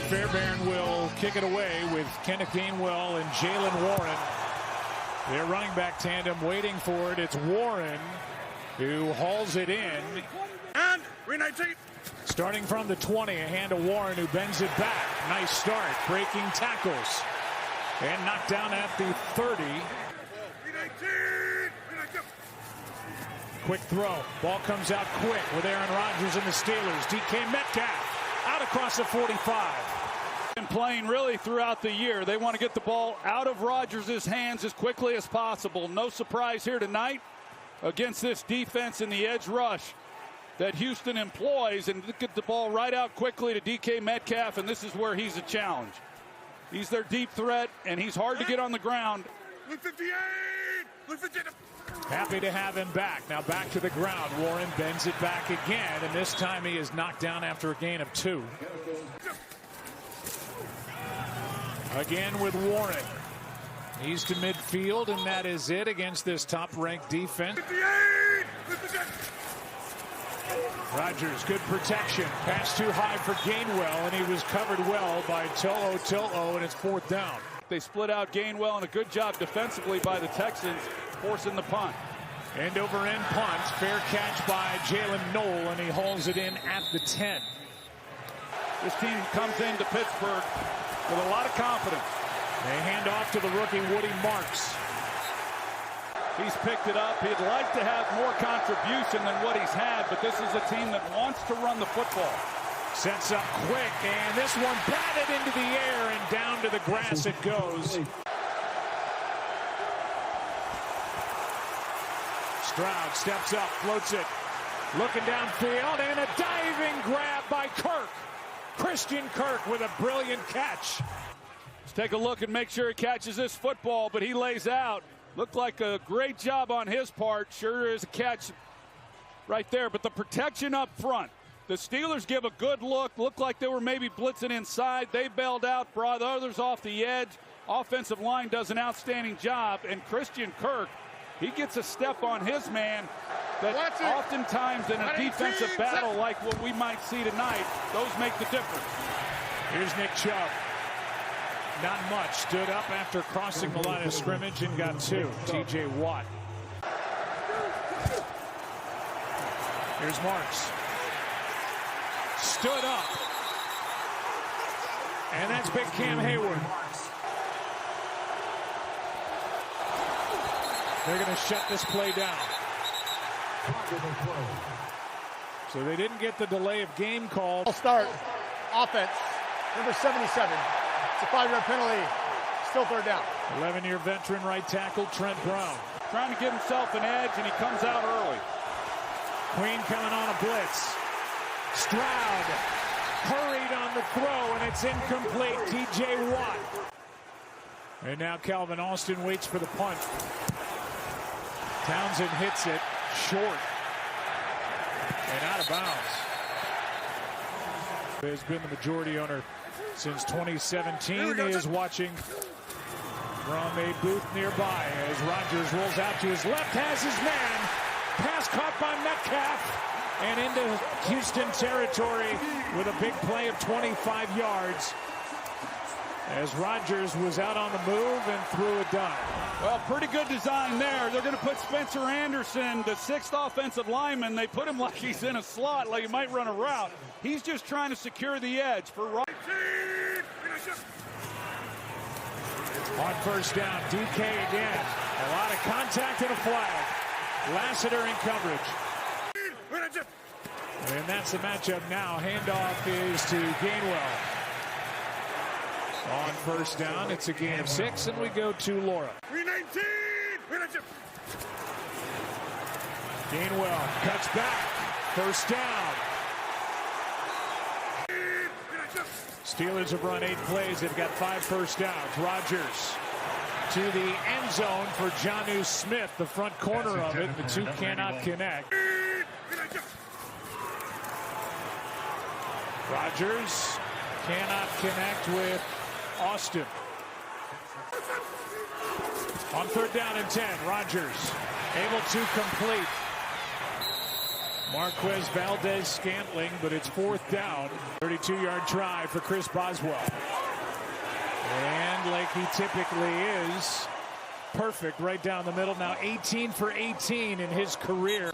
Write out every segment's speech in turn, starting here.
Fairbairn will kick it away with Kenneth Gainwell and Jalen Warren. Their running back tandem waiting for it. It's Warren who hauls it in. And we 19. Starting from the 20, a hand to Warren who bends it back. Nice start, breaking tackles. And knocked down at the 30. Quick throw. Ball comes out quick with Aaron Rodgers and the Steelers. DK Metcalf out across the 45. Been playing really throughout the year. They want to get the ball out of Rodgers' hands as quickly as possible. No surprise here tonight against this defense in the edge rush that Houston employs, and get the ball right out quickly to DK Metcalf, and this is where he's a challenge. He's their deep threat, and he's hard to get on the ground. Look 58. Look 58. Happy to have him back. Now back to the ground. Warren bends it back again, and this time he is knocked down after a gain of 2. Again with Warren. He's to midfield, and that is it against this top-ranked defense. 58. Rodgers, good protection. Pass too high for Gainwell, and he was covered well by To'o, and it's 4th down. They split out Gainwell, and a good job defensively by the Texans, forcing the punt. End over end punt. Fair catch by Jalen Knoll, and he hauls it in at the 10. This team comes into Pittsburgh with a lot of confidence. They hand off to the rookie Woody Marks. He's picked it up. He'd like to have more contribution than what he's had, but this is a team that wants to run the football. Sets up quick, and this one batted into the air, and down to the grass it goes. Stroud steps up, floats it, looking downfield, and a diving grab by Kirk. Christian Kirk with a brilliant catch. Let's take a look and make sure he catches this football, but he lays out. Looked like a great job on his part. Sure is a catch right there, but the protection up front. The Steelers give a good look. Looked like they were maybe blitzing inside. They bailed out, brought others off the edge. Offensive line does an outstanding job, and Christian Kirk, he gets a step on his man that oftentimes in a defensive battle like what we might see tonight, those make the difference. Here's Nick Chubb. Not much. Stood up after crossing the line of scrimmage and got 2. TJ Watt. Here's Marks. Stood up. And that's Big Cam Hayward. They're going to shut this play down. So they didn't get the delay of game call. Start. Offense. Number 77. It's a 5-yard penalty. Still 3rd down. 11-year veteran right tackle Trent Brown. Trying to give himself an edge, and he comes out early. Queen coming on a blitz. Stroud hurried on the throw, and it's incomplete. TJ Watt. And now Calvin Austin waits for the punt. Townsend hits it short and out of bounds. Has been the majority owner since 2017. He is watching from a booth nearby as Rodgers rolls out to his left, has his man. Pass caught by Metcalf and into Houston territory with a big play of 25 yards as Rodgers was out on the move and threw a dime. Well, pretty good design there. They're going to put Spencer Anderson, the 6th offensive lineman. They put him like he's in a slot, like he might run a route. He's just trying to secure the edge for Rodgers. On 1st down, DK again. A lot of contact and a flag. Lassiter in coverage. And that's the matchup now. Handoff is to Gainwell. On 1st down, it's a gain of 6, and we go to Laura. Gainwell cuts back. 1st down. Steelers have run 8 plays. They've got 5 first downs. Rodgers to the end zone for Jonnu Smith, the front corner of it. The two cannot connect. Rodgers cannot connect with Austin. On 3rd down and 10, Rodgers able to complete. Marquez Valdez-Scantling, but it's 4th down. 32-yard try for Chris Boswell. And like he typically is, perfect right down the middle. Now 18 for 18 in his career.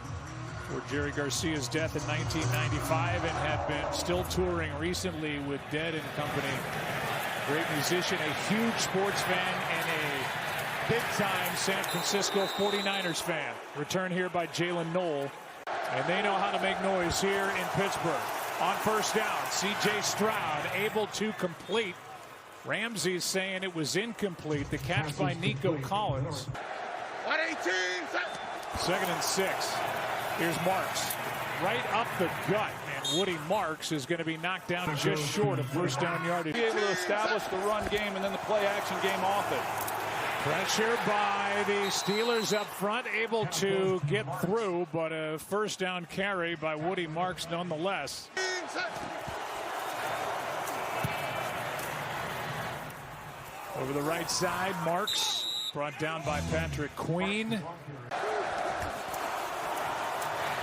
For Jerry Garcia's death in 1995 and had been still touring recently with Dead and Company. Great musician, a huge sports fan, and a big-time San Francisco 49ers fan. Return here by Jalen Knoll. And they know how to make noise here in Pittsburgh. On 1st down, C.J. Stroud able to complete. Ramsey's saying it was incomplete. The catch by Nico Collins. 118. 2nd and 6. Here's Marks. Right up the gut. And Woody Marks is going to be knocked down just short of 1st down yardage. Be able to establish the run game and then the play action game off it. Pressure by the Steelers up front, able to get through, but a 1st down carry by Woody Marks nonetheless. Over the right side, Marks brought down by Patrick Queen.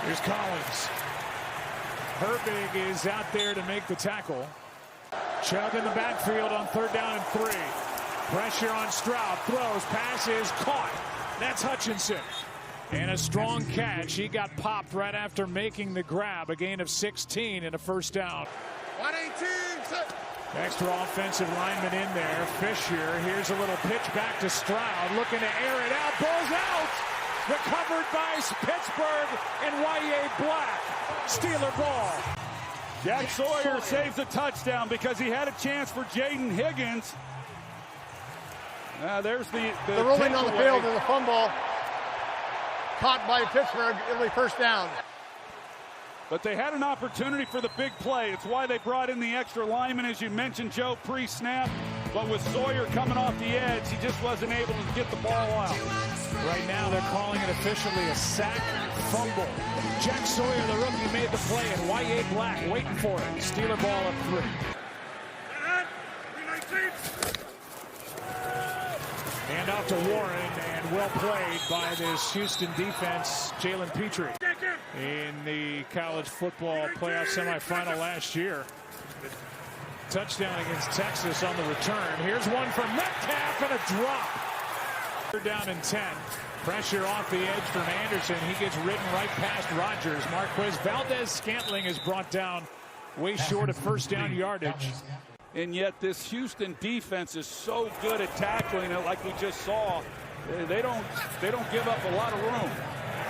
Here's Collins. Herbig is out there to make the tackle. Chubb in the backfield on 3rd down and 3. Pressure on Stroud, throws, passes, caught. That's Hutchinson. And a strong catch. He got popped right after making the grab. A gain of 16 and a 1st down. 118. Extra offensive lineman in there. Fisher, here's a little pitch back to Stroud. Looking to air it out. Ball's out. Recovered by Pittsburgh and Y.A. Black. Steeler ball. Jack Sawyer saves a touchdown because he had a chance for Jaden Higgins. There's the ruling on the field is a fumble. Caught by Pittsburgh. It'll be 1st down. But they had an opportunity for the big play. It's why they brought in the extra lineman, as you mentioned, Joe, pre-snap. But with Sawyer coming off the edge, he just wasn't able to get the ball out. Right now, they're calling it officially a sack fumble. Jack Sawyer, the rookie, made the play, and Y.A. Black waiting for it. Steeler ball up 3. Hand off to Warren, and well played by this Houston defense, Jalen Petrie. In the college football playoff semifinal last year. Touchdown against Texas on the return. Here's one from Metcalf and a drop. 3rd down and 10. Pressure off the edge from Anderson. He gets ridden right past Rodgers. Marquez Valdez-Scantling is brought down way short of 1st down yardage. And yet this Houston defense is so good at tackling it, like we just saw. They don't give up a lot of room.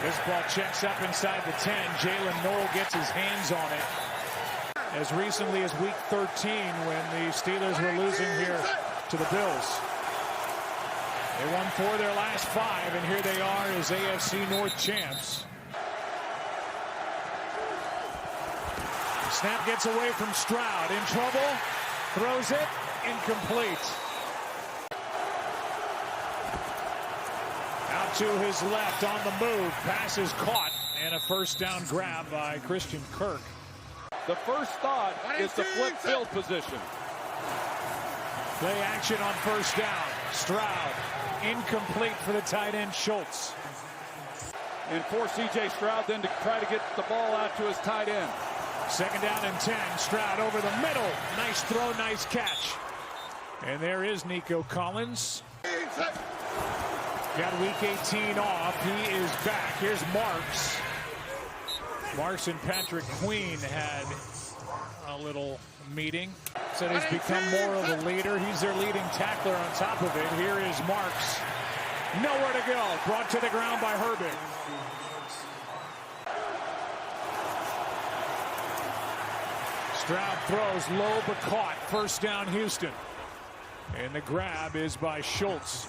This ball checks up inside the 10. Jalen Knoll gets his hands on it. As recently as week 13 when the Steelers were losing here to the Bills. They won 4 of their last 5, and here they are as AFC North champs. Snap gets away from Stroud. In trouble. Throws it. Incomplete. Out to his left on the move. Pass is caught. And a 1st down grab by Christian Kirk. The first thought is to flip field position. Play action on 1st down. Stroud. Incomplete for the tight end Schultz. And for C.J. Stroud then to try to get the ball out to his tight end. 2nd down and 10. Stroud over the middle. Nice throw, nice catch. And there is Nico Collins. Got week 18 off. He is back. Here's Marks. Marks and Patrick Queen had a little meeting. Said he's become more of a leader. He's their leading tackler on top of it. Here is Marks. Nowhere to go. Brought to the ground by Herbig. Stroud throws low but caught. 1st down Houston. And the grab is by Schultz.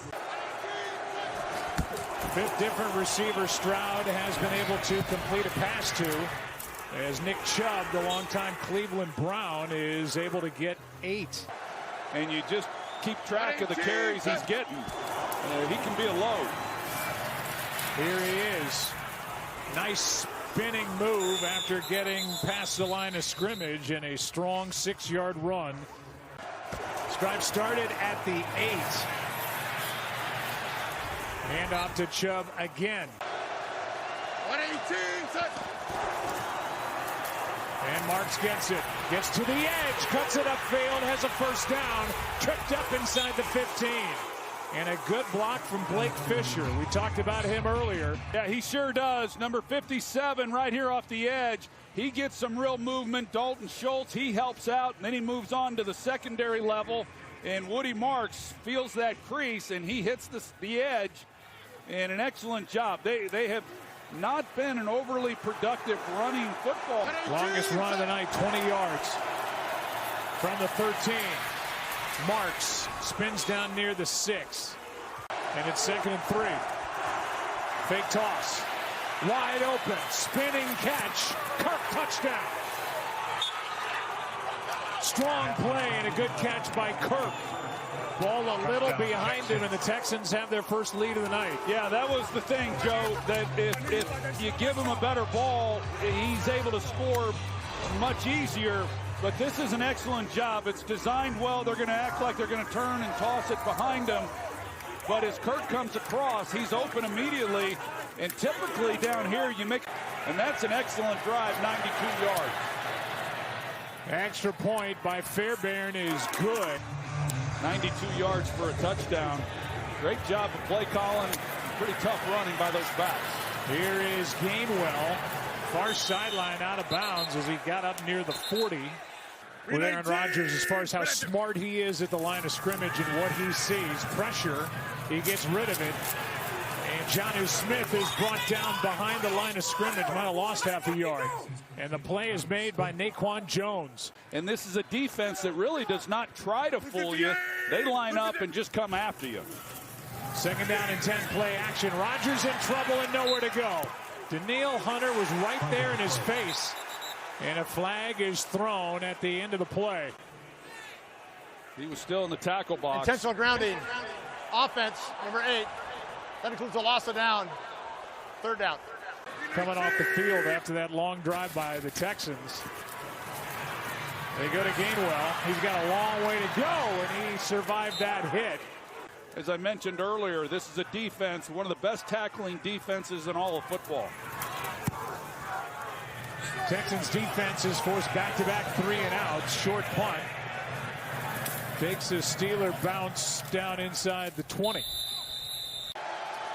5th different receiver Stroud has been able to complete a pass to, as Nick Chubb, the longtime Cleveland Brown, is able to get 8. And you just keep track of the carries he's getting. He can be a load. Here he is. Nice spinning move after getting past the line of scrimmage and a strong 6-yard run. Drive started at the 8. Hand off to Chubb again. 118. And Marks gets it. Gets to the edge. Cuts it upfield. Has a first down. Tripped up inside the 15. And a good block from Blake Fisher. We talked about him earlier. Yeah, he sure does. Number 57 right here off the edge. He gets some real movement. Dalton Schultz, he helps out. And then he moves on to the secondary level. And Woody Marks feels that crease, and he hits the edge. And an excellent job. They have not been an overly productive running football. Longest run of the night, 20 yards from the 13. Marks spins down near the 6. And it's 2nd and 3. Fake toss. Wide open. Spinning catch. Kirk touchdown. Strong play and a good catch by Kirk. Ball a little behind him, and the Texans have their first lead of the night. Yeah, that was the thing, Joe, that if you give him a better ball, he's able to score much easier. But this is an excellent job. It's designed well. They're going to act like they're going to turn and toss it behind him. But as Kirk comes across, he's open immediately. And typically down here, and that's an excellent drive, 92 yards. Extra point by Fairbairn is good. 92 yards for a touchdown. Great job of play calling. Pretty tough running by those backs. Here is Gainwell. Far sideline out of bounds as he got up near the 40. With Aaron Rodgers, as far as how smart he is at the line of scrimmage and what he sees. Pressure, he gets rid of it. And Jonnu Smith is brought down behind the line of scrimmage. Might have lost half a yard. And the play is made by Naquan Jones. And this is a defense that really does not try to fool you. They line up and just come after you. 2nd down and 10, play action. Rodgers in trouble and nowhere to go. Danielle Hunter was right there in his face. And a flag is thrown at the end of the play. He was still in the tackle box. Intentional grounding. Offense, number 8. That includes a loss of down. 3rd down. Coming off the field after that long drive by the Texans. They go to Gainwell. He's got a long way to go, and he survived that hit. As I mentioned earlier, this is a defense, one of the best tackling defenses in all of football. Texans defense is forced back-to-back 3-and-outs. Short punt. Takes a Steeler bounce down inside the 20.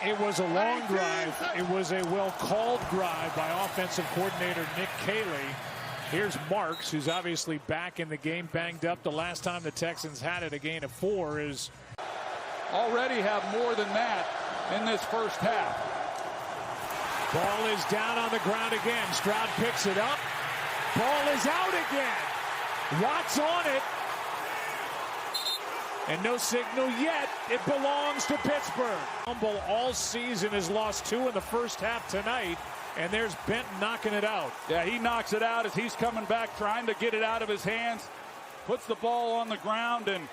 It was a long drive. It was a well-called drive by offensive coordinator Nick Caley. Here's Marks, who's obviously back in the game, banged up. The last time the Texans had it, a gain of 4, is already have more than that in this first half. Ball is down on the ground again. Stroud picks it up. Ball is out again. Watts on it. And no signal yet. It belongs to Pittsburgh. Humble all season has lost 2 in the first half tonight. And there's Benton knocking it out. Yeah, he knocks it out as he's coming back, trying to get it out of his hands. Puts the ball on the ground, and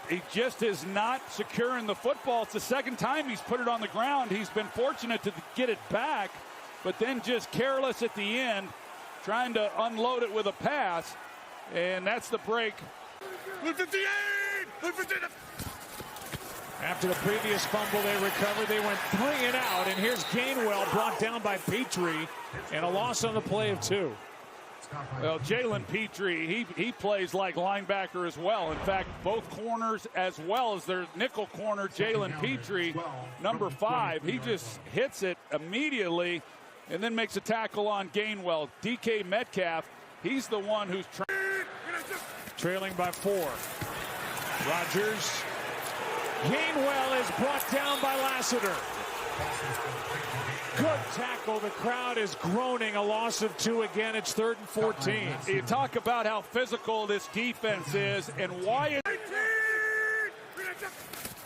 he just is not securing the football. It's the second time he's put it on the ground. He's been fortunate to get it back, but then just careless at the end, trying to unload it with a pass. And that's the break. After the previous fumble they recovered, they went 3-and-out, and here's Gainwell brought down by Petrie, and a loss on the play of 2. Well, Jalen Petrie, he plays like linebacker as well. In fact, both corners as well as their nickel corner, Jalen Petrie, number 5. He just hits it immediately and then makes a tackle on Gainwell. DK Metcalf, he's the one who's trailing by 4. Rodgers. Gainwell is brought down by Lassiter. Good tackle. The crowd is groaning. A loss of 2 again. It's 3rd and 14. You talk about how physical this defense is and why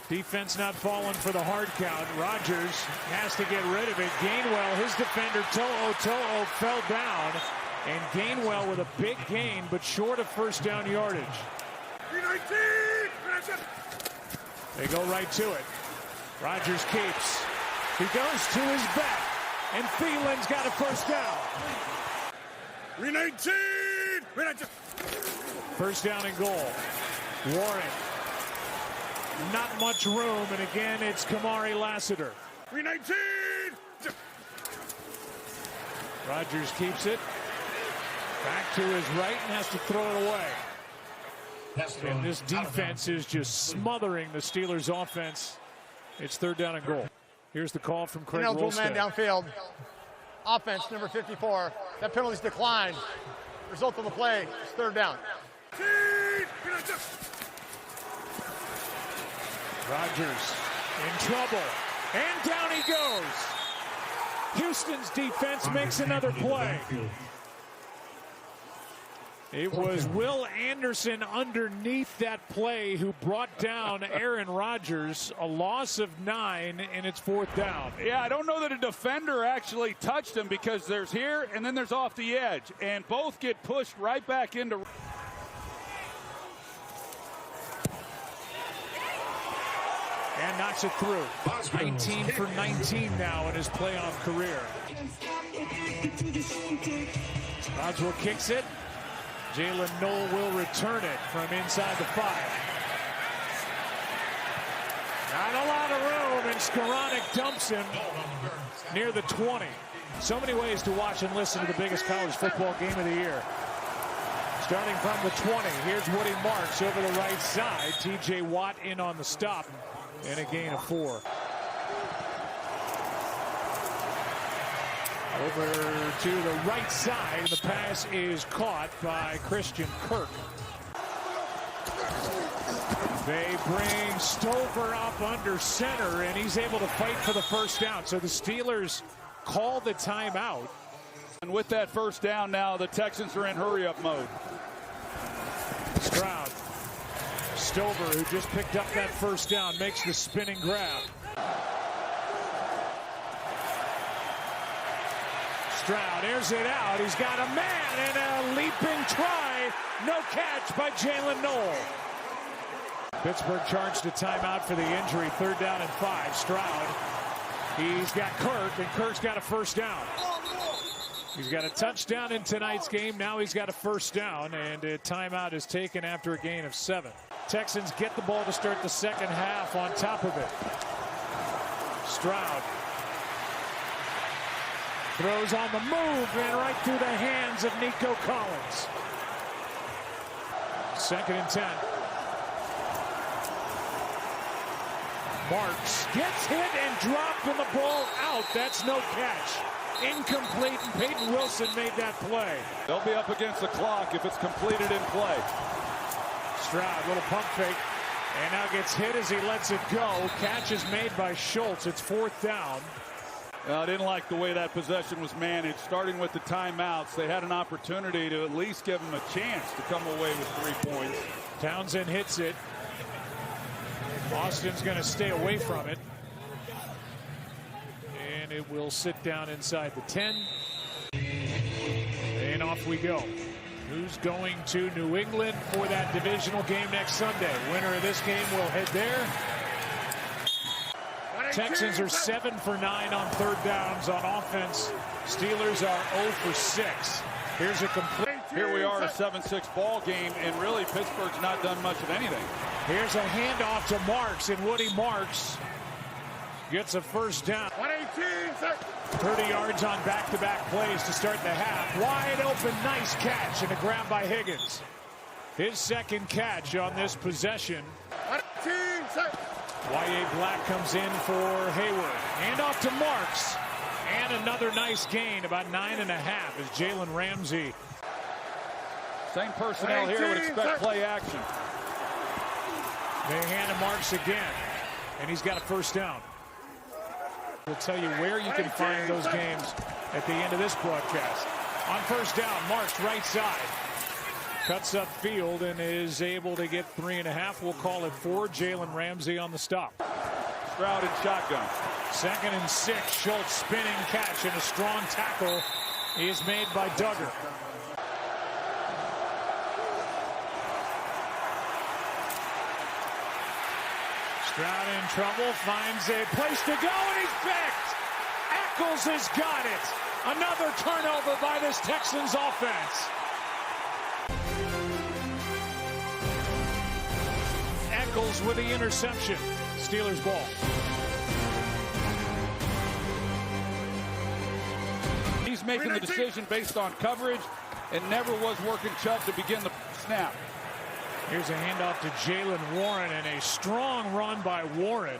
defense not falling for the hard count. Rodgers has to get rid of it. Gainwell, his defender, To'o fell down. And Gainwell with a big gain, but short of first down yardage. They go right to it. Rodgers keeps. He goes to his back. And Thielen's got a first down. 19. First down and goal. Warren. Not much room. And again, it's Kamari Lassiter. 19. Rodgers keeps it. Back to his right and has to throw it away. And this defense is just smothering the Steelers offense. It's 3rd down and goal. Here's the call from Craig Wilstead. Man downfield. Offense, number 54. That penalty's declined. Result of the play is 3rd down. Rodgers in trouble. And down he goes. Houston's defense makes another play. It was Will Anderson underneath that play who brought down Aaron Rodgers. A loss of 9, and it's 4th down. Yeah, I don't know that a defender actually touched him because there's here and then there's off the edge. And both get pushed right back into... And knocks it through. 19 for 19 now in his playoff career. Boswell kicks it. Jalen Noel will return it from inside the 5. Not a lot of room, and Skoranek dumps him near the 20. So many ways to watch and listen to the biggest college football game of the year. Starting from the 20, here's Woody Marks over the right side. T.J. Watt in on the stop, and a gain of 4. Over to the right side, the pass is caught by Christian Kirk. They bring Stover up under center, and he's able to fight for the 1st down. So the Steelers call the timeout. And with that 1st down now, the Texans are in hurry-up mode. Stroud. Stover, who just picked up that 1st down, makes the spinning grab. Stroud airs it out. He's got a man and a leaping try. No catch by Jalen Noel. Pittsburgh charged a timeout for the injury. 3rd down and 5. Stroud. He's got Kirk, and Kirk's got a 1st down. He's got a touchdown in tonight's game. Now he's got a 1st down, and a timeout is taken after a gain of 7. Texans get the ball to start the 2nd half on top of it. Stroud throws on the move and right through the hands of Nico Collins. 2nd and 10. Marks gets hit and dropped, and the ball out. That's no catch. Incomplete, and Peyton Wilson made that play. They'll be up against the clock if it's completed in play. Stroud, little pump fake, and now gets hit as he lets it go. Catch is made by Schultz. It's 4th down. I didn't like the way that possession was managed. Starting with the timeouts, they had an opportunity to at least give them a chance to come away with 3 points. Townsend hits it. Austin's going to stay away from it. And it will sit down inside the 10. And off we go. Who's going to New England for that divisional game next Sunday? Winner of this game will head there. Texans are 7 for 9 on 3rd downs on offense. Steelers are 0 for 6. Here's a complete. Here we are, a 7-6 ball game, and really Pittsburgh's not done much of anything. Here's a handoff to Marks, and Woody Marks gets a 1st down. 30 yards on back-to-back plays to start the half. Wide open, nice catch, and a grab by Higgins. His 2nd catch on this possession. Y.A. Black comes in for Hayward. Hand off to Marks. And another nice gain, about 9.5, as Jalen Ramsey. Same personnel here would expect play action. They hand to Marks again, and he's got a 1st down. We'll tell you where you can find those games at the end of this broadcast. On 1st down, Marks right side. Cuts up field and is able to get 3.5. We'll call it 4. Jalen Ramsey on the stop. Stroud in shotgun. 2nd and 6. Schultz spinning catch, and a strong tackle is made by Duggar. Stroud in trouble, finds a place to go, and he's picked. Eccles has got it. Another turnover by this Texans offense. Eccles with the interception. Steelers ball. He's making the decision based on coverage, and never was working Chubb to begin the snap. Here's a handoff to Jalen Warren, and a strong run by Warren.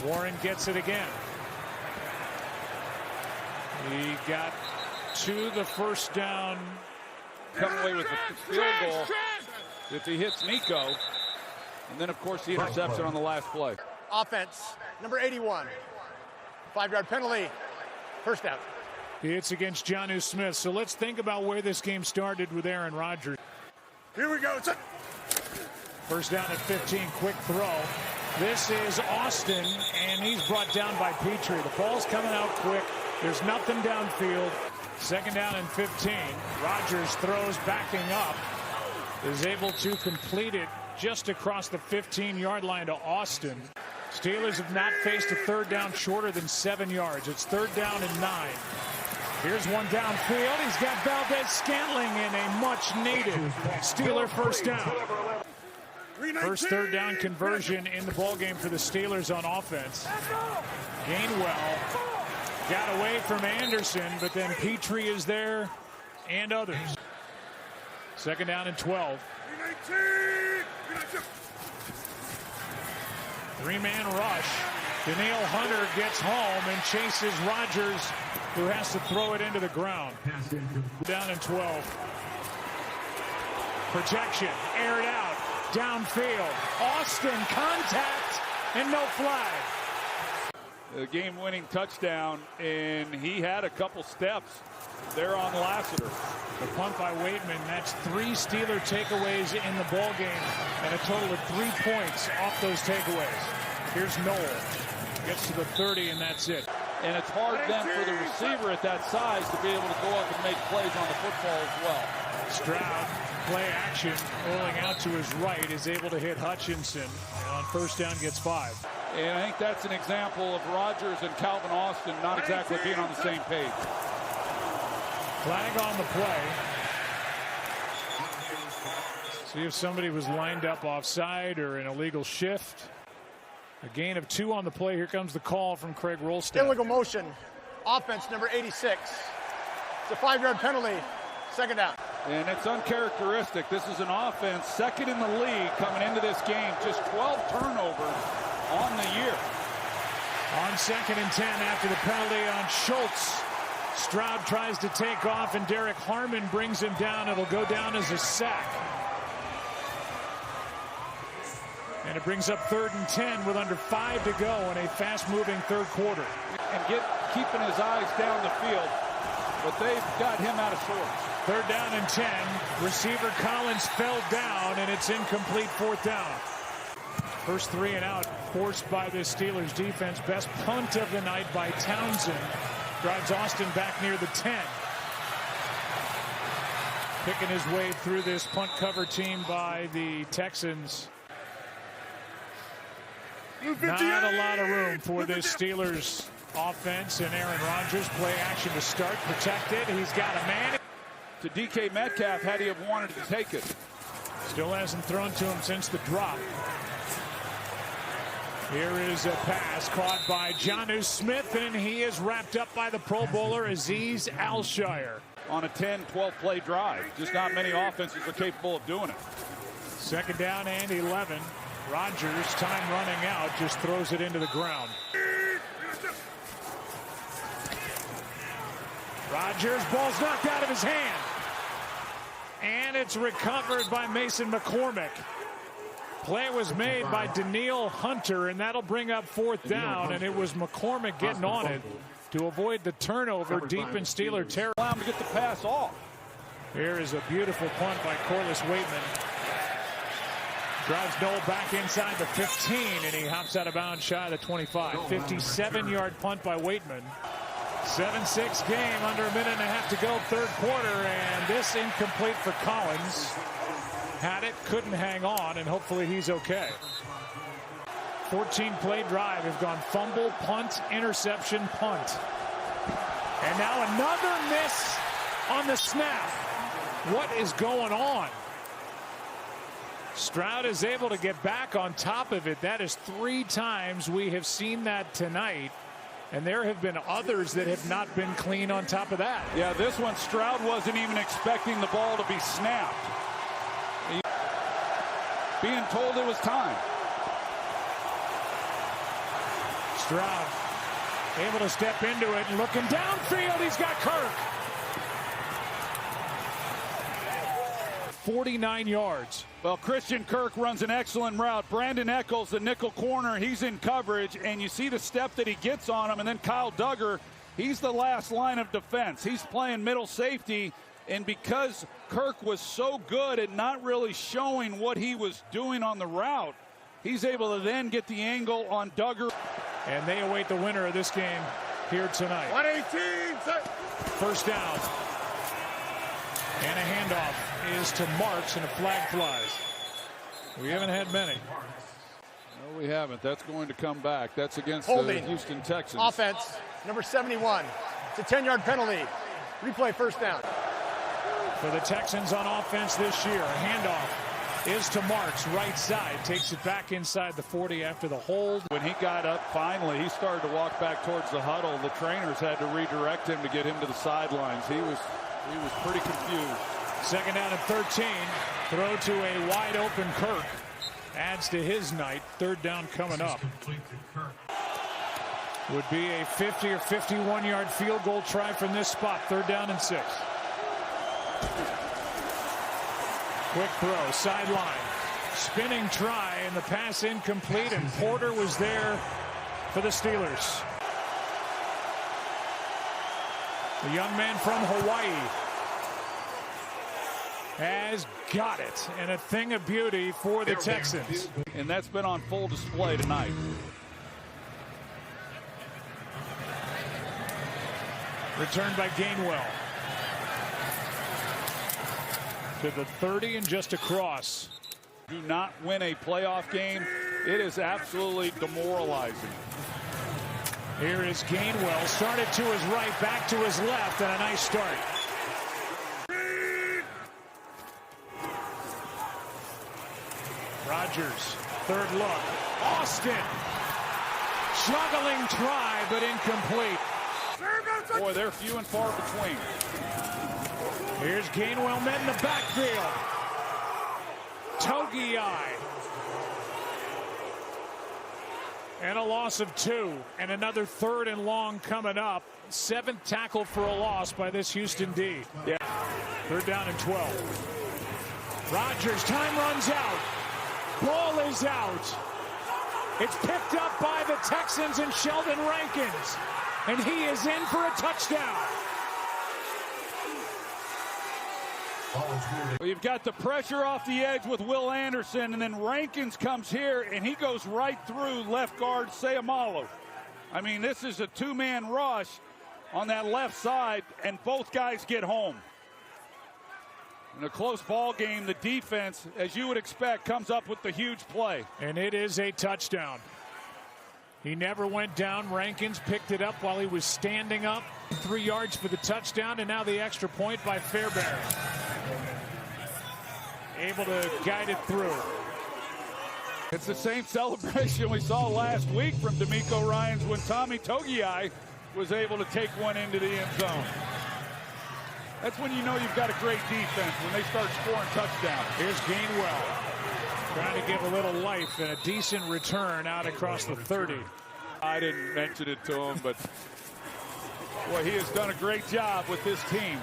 Warren gets it again. He got to the first down. Come away with a field goal if he hits Nico. And then, of course, the interception on the last play. Offense, number 81. 5-yard penalty. First down. It's against Jonnu Smith. So let's think about where this game started with Aaron Rodgers. Here we go. First down at 15, quick throw. This is Austin, and he's brought down by Petrie. The ball's coming out quick. There's nothing downfield. Second down and 15. Rodgers throws backing up. Is able to complete it just across the 15-yard line to Austin. Steelers have not faced a third down shorter than 7 yards. It's third down and 9. Here's one downfield. He's got Valdez-Scantling in a much-needed Steeler first down. First third down conversion in the ballgame for the Steelers on offense. Gainwell got away from Anderson, but then Petrie is there and others. Second down and 12. Three-man rush. Danielle Hunter gets home and chases Rodgers, who has to throw it into the ground. Down and 12. Protection, aired out, downfield. Austin, contact, and no flag. The game-winning touchdown, and he had a couple steps there on Lassiter. The punt by Waitman, that's 3 Steeler takeaways in the ballgame, and a total of 3 points off those takeaways. Here's Noel. Gets to the 30, and that's it. And it's hard then for the receiver at that size to be able to go up and make plays on the football as well. Stroud, play action, rolling out to his right, is able to hit Hutchinson, and on first down gets 5. And I think that's an example of Rodgers and Calvin Austin not exactly being on the same page. Flag on the play. See if somebody was lined up offside or an illegal shift. A gain of 2 on the play. Here comes the call from Craig Rolstad. Illegal motion. Offense, number 86. It's a 5-yard penalty. Second down. And it's uncharacteristic. This is an offense second in the league coming into this game. Just 12 turnovers on the year. On second and 10 after the penalty on Schultz. Stroud tries to take off, and Derek Harmon brings him down. It'll go down as a sack. And it brings up third and 10 with under 5 to go in a fast-moving third quarter. And keeping his eyes down the field, but they've got him out of sorts. Third down and 10. Receiver Collins fell down, and it's incomplete fourth down. First 3 and out forced by the Steelers defense. Best punt of the night by Townsend. Drives Austin back near the 10. Picking his way through this punt cover team by the Texans. Not a lot of room for this Steelers offense, and Aaron Rodgers play action to start, protected. He's got a man. To DK Metcalf, had he have wanted to take it. Still hasn't thrown to him since the drop. Here is a pass caught by Jonnu Smith, and he is wrapped up by the Pro Bowler Azeez Al-Shire. On a 10-12 play drive. Just not many offenses are capable of doing it. Second down and 11. Rodgers, time running out, just throws it into the ground. Rodgers, ball's knocked out of his hand. And it's recovered by Mason McCormick. Play was made by Danielle Hunter, and that'll bring up fourth down, and it was McCormick getting on it to avoid the turnover deep in Steeler territory. Allow him to get the pass off. Here is a beautiful punt by Corliss Waitman. Drives Noel back inside the 15, and he hops out of bounds shy of the 25. 57-yard punt by Waitman. 7-6 game, under a minute and a half to go, third quarter, and this incomplete for Collins. Had it, couldn't hang on, and hopefully he's okay. 14-play drive have gone fumble, punt, interception, punt. And now another miss on the snap. What is going on? Stroud is able to get back on top of it. That is 3 times we have seen that tonight. And there have been others that have not been clean on top of that. Yeah, this one, Stroud wasn't even expecting the ball to be snapped. Being told it was time. Stroud able to step into it and looking downfield. He's got Kirk. 49 yards. Well, Christian Kirk runs an excellent route. Brandon Echols, the nickel corner, he's in coverage, and you see the step that he gets on him. And then Kyle Duggar, he's the last line of defense. He's playing middle safety, and because Kirk was so good at not really showing what he was doing on the route, he's able to then get the angle on Duggar. And they await the winner of this game here tonight. 118, set. First down. And a handoff is to Marks, and a flag flies. We haven't had many. No, we haven't. That's going to come back. That's against Holding. the Houston Texans. Offense, number 71. It's a 10-yard penalty. Replay, first down. For the Texans on offense this year, a handoff is to Marks, right side. Takes it back inside the 40 after the hold. When he got up, finally, he started to walk back towards the huddle. The trainers had to redirect him to get him to the sidelines. He was pretty confused. Second down and 13. Throw to a wide open Kirk. Adds to his night. Third down coming up. Would be a 50 or 51-yard field goal try from this spot. Third down and 6. Quick throw, sideline. Spinning try, and the pass incomplete, and Porter was there for the Steelers. The young man from Hawaii has got it, and a thing of beauty for the Texans. And that's been on full display tonight. Returned by Gainwell. To the 30 and just across. Do not win a playoff game. It is absolutely demoralizing. Here is Gainwell. Started to his right, back to his left, and a nice start. Rodgers, third look. Austin. Juggling try, but incomplete. Boy, they're few and far between. Here's Gainwell met in the backfield. Togiai. And a loss of 2. And another third and long coming up. 7th tackle for a loss by this Houston D. Yeah. Third down and 12. Rodgers, time runs out. Ball is out. It's picked up by the Texans and Sheldon Rankins. And he is in for a touchdown. Well, you've got the pressure off the edge with Will Anderson, and then Rankins comes here, and he goes right through left guard Sayamalu. I mean, this is a two-man rush on that left side, and both guys get home. In a close ball game, the defense, as you would expect, comes up with the huge play. And it is a touchdown. He never went down. Rankins picked it up while he was standing up. 3 yards for the touchdown, and now the extra point by Fairbairn. Able to guide it through. It's the same celebration we saw last week from D'Amico Ryans when Tommy Togiai was able to take one into the end zone. That's when you know you've got a great defense, when they start scoring touchdowns. Here's Gainwell. Trying to give a little life and a decent return out across the 30. I didn't mention it to him, but boy, he has done a great job with this team.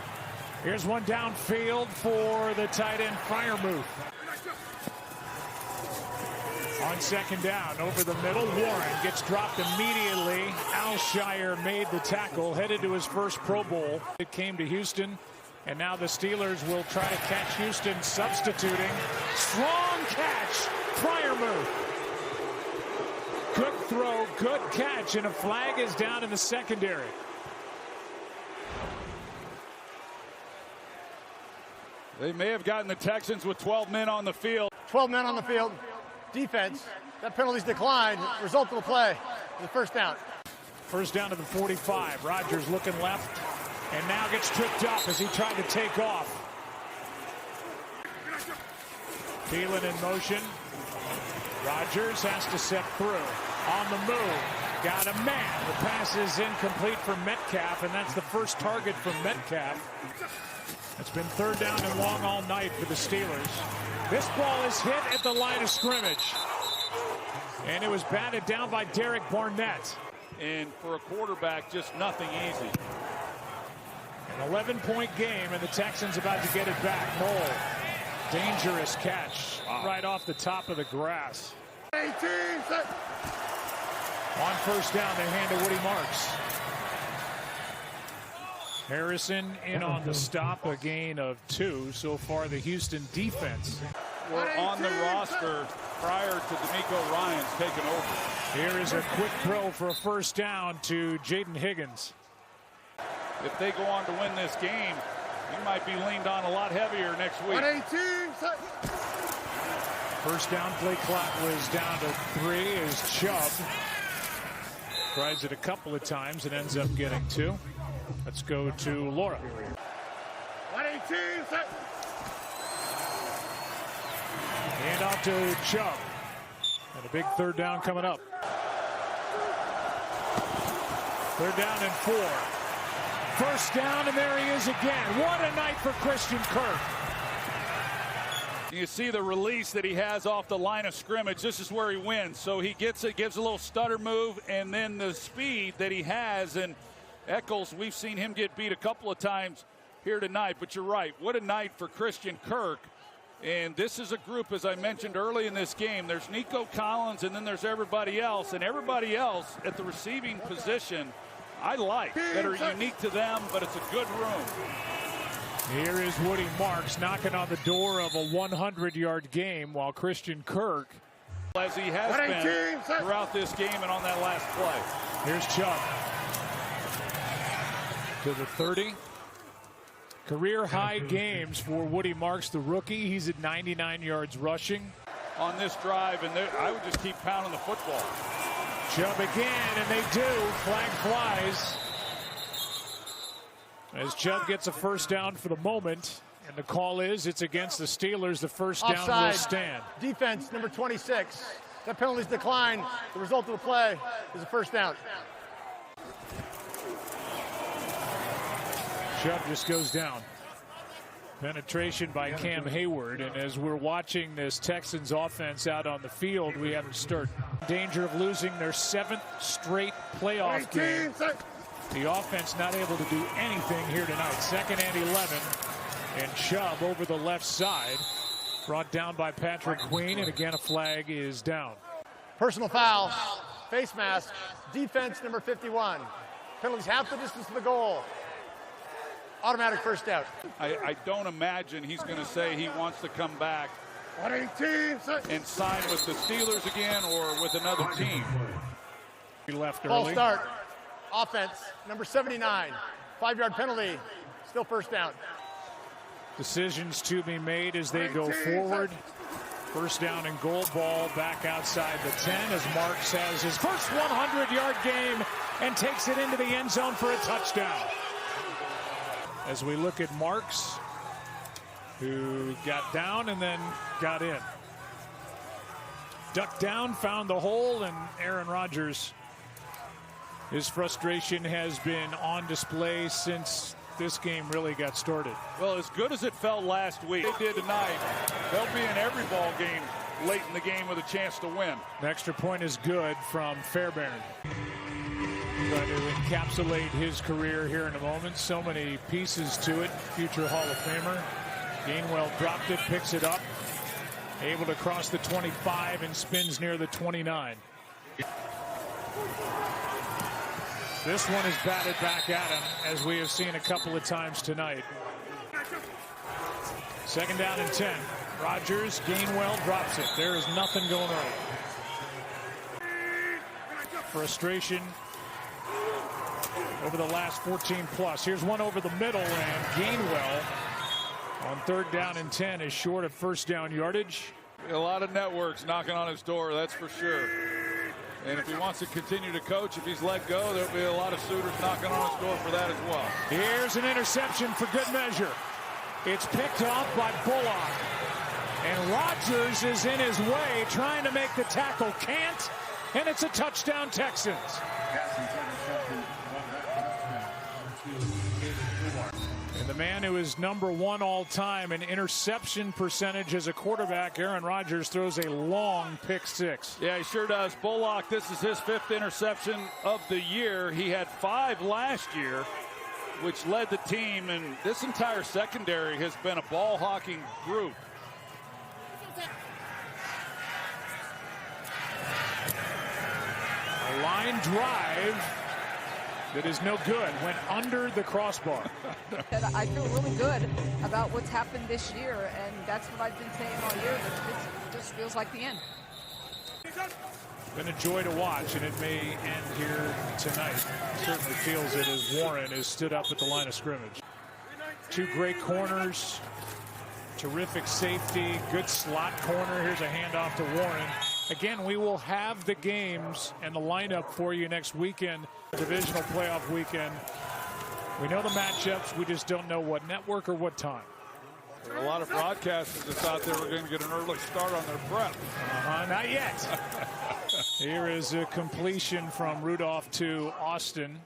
Here's one downfield for the tight end Freiermuth. On second down, over the middle, Warren gets dropped immediately. Alshire made the tackle, headed to his first Pro Bowl. It came to Houston, and now the Steelers will try to catch Houston substituting. Strong catch, Freiermuth. Good throw, good catch, and a flag is down in the secondary. They may have gotten the Texans with 12 men on the field. 12 men on the field. Defense. That penalty's declined. Result of the play. The first down. First down to the 45. Rodgers looking left and now gets tripped up as he tried to take off. Thielen in motion. Rodgers has to set through. On the move. got a man. The pass is incomplete for Metcalf, and that's the first target for Metcalf. It's been third down and long all night for the Steelers. This ball is hit at the line of scrimmage. And it was batted down by Derek Barnett. And for a quarterback, just nothing easy. An 11-point game, and the Texans about to get it back. Knoll, dangerous catch right off the top of the grass. 18, set. On first down, they hand to Woody Marks. Harrison in on the stop, a gain of 2. So far, the Houston defense were on the roster prior to D'Amico Ryans taking over. Here is a quick throw for a first down to Jaden Higgins. If they go on to win this game, he might be leaned on a lot heavier next week. 118, set. First down play clock was down to 3 as Chubb tries it a couple of times and ends up getting 2. Let's go to Laura. 118, set. Hand off to Chubb. And a big third down coming up. Third down and 4. First down, and there he is again. What a night for Christian Kirk. You see the release that he has off the line of scrimmage. This is where he wins. So he gets it, gives a little stutter move, and then the speed that he has. And Eccles, we've seen him get beat a couple of times here tonight. But you're right. What a night for Christian Kirk. And this is a group, as I mentioned early in this game, there's Nico Collins, and then there's everybody else. And everybody else at the receiving position, I like, that are unique to them, but it's a good room. Here is Woody Marks knocking on the door of a 100-yard game, while Christian Kirk, as he has been throughout this game and on that last play. Here's Chubb to the 30. Career-high games for Woody Marks, the rookie. He's at 99 yards rushing. On this drive, and I would just keep pounding the football. Chubb again, and they do. Flag flies. As Chubb gets a first down for the moment, and the call is it's against the Steelers. The first down will stand. Defense, number 26. That penalty's declined. The result of the play is a first down. Chubb just goes down. Penetration by Cam Hayward, and as we're watching this Texans offense out on the field, we have to start. Danger of losing their 7th straight playoff game. The offense not able to do anything here tonight. 2nd and 11, and Chubb over the left side, brought down by Patrick Queen, and again a flag is down. Personal foul, face mask, defense number 51. Penalties half the distance to the goal. Automatic first down. I don't imagine he's going to say he wants to come back 118, set. and sign with the Steelers again or with another team. He left Ball early. start. Offense, number 79. 5-yard penalty. Still first down. Decisions to be made as they go forward. First down and goal, ball back outside the 10 as Marks has his first 100-yard game and takes it into the end zone for a touchdown. As we look at Marks, who got down and then got in. Ducked down, found the hole, and Aaron Rodgers, his frustration has been on display since this game really got started. Well, as good as it felt last week, they did tonight. They'll be in every ball game late in the game with a chance to win. An extra point is good from Fairbairn. Trying to encapsulate his career here in a moment. So many pieces to it. Future Hall of Famer. Gainwell dropped it, picks it up. Able to cross the 25 and spins near the 29. This one is batted back at him, as we have seen a couple of times tonight. 2nd down and 10. Rodgers, Gainwell drops it. There is nothing going on. Frustration over the last 14 plus. Here's one over the middle, and Gainwell on 3rd down and 10 is short of first down yardage. A lot of networks knocking on his door, that's for sure. And if he wants to continue to coach, if he's let go, there'll be a lot of suitors knocking on his door for that as well. Here's an interception for good measure. It's picked off by Bullock. And Rodgers is in his way, trying to make the tackle. Can't. and it's a touchdown, Texans. And the man who is #1 all time in interception percentage as a quarterback, Aaron Rodgers, throws a long pick six. Yeah, he sure does. Bullock, this is his 5th interception of the year. He had 5 last year, which led the team, and this entire secondary has been a ball hawking group. A line drive that is no good, went under the crossbar. I feel really good about what's happened this year, and that's what I've been saying all year, that this just feels like the end. Been a joy to watch, and it may end here tonight. Certainly feels it as Warren has stood up at the line of scrimmage. 2 great corners, terrific safety, good slot corner. Here's a handoff to Warren. Again, we will have the games and the lineup for you next weekend, divisional playoff weekend. We know the matchups, we just don't know what network or what time. There are a lot of broadcasters that thought they were going to get an early start on their prep. Not yet. Here is a completion from Rudolph to Austin.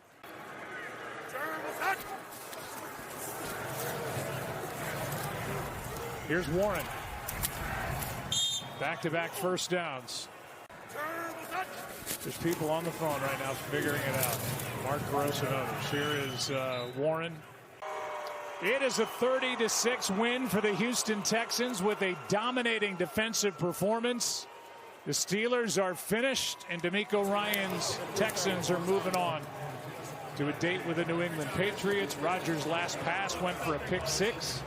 Here's Warren. Back-to-back first downs. There's people on the phone right now figuring it out. Mark Gross and others. Here is Warren. It is a 30-6 win for the Houston Texans with a dominating defensive performance. The Steelers are finished, and D'Amico Ryan's Texans are moving on to a date with the New England Patriots. Rodgers' last pass went for a pick 6.